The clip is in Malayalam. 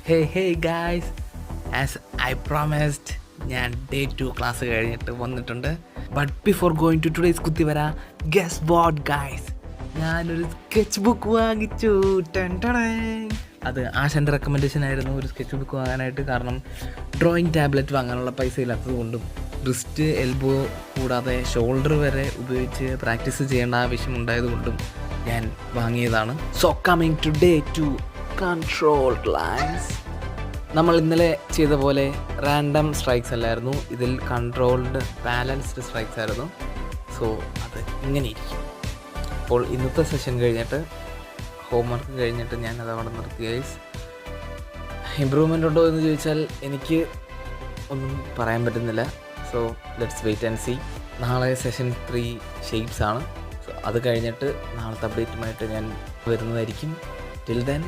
Hey guys, as I promised ഞാൻ ഡേ 2 ക്ലാസ് കഴിഞ്ഞിട്ട് വന്നിട്ടുണ്ട്. But before going to today's കുത്തിവര, ഗസ് വാട്ട് ഗായ്സ്, ഞാനൊരു സ്കെച്ച് ബുക്ക് വാങ്ങിച്ചു. അത് ആശാൻ്റെ റെക്കമെൻഡേഷൻ ആയിരുന്നു ഒരു സ്കെച്ച് ബുക്ക് വാങ്ങാനായിട്ട്. കാരണം ഡ്രോയിങ് ടാബ്ലറ്റ് വാങ്ങാനുള്ള പൈസ ഇല്ലാത്തത് കൊണ്ടും റിസ്റ്റ് എൽബോ കൂടാതെ ഷോൾഡർ വരെ ഉപയോഗിച്ച് പ്രാക്ടീസ് ചെയ്യേണ്ട ആവശ്യമുണ്ടായതുകൊണ്ടും ഞാൻ വാങ്ങിയതാണ്. So coming to day 2 controlled lines. നമ്മൾ ഇന്നലെ ചെയ്ത പോലെ റാൻഡം സ്ട്രൈക്സ് അല്ലായിരുന്നു, ഇതിൽ കൺട്രോൾഡ് ബാലൻസ്ഡ് സ്ട്രൈക്സ് ആയിരുന്നു. സോ അത് ഇങ്ങനെ ഇരിക്കും. അപ്പോൾ ഇന്നത്തെ സെഷൻ കഴിഞ്ഞിട്ട്, ഹോംവർക്ക് കഴിഞ്ഞിട്ട് ഞാൻ അത് അവിടെ നിർത്തി. ഗൈസ്, ഇമ്പ്രൂവ്മെൻ്റ് ഉണ്ടോ എന്ന് ചോദിച്ചാൽ എനിക്ക് ഒന്നും പറയാൻ പറ്റുന്നില്ല. So let's wait and see. നാളെ സെഷൻ 3 ഷേപ്സ് ആണ്. സോ അത് കഴിഞ്ഞിട്ട് നാളത്തെ അപ്ഡേറ്റുമായിട്ട് ഞാൻ വരുന്നതായിരിക്കും. Till then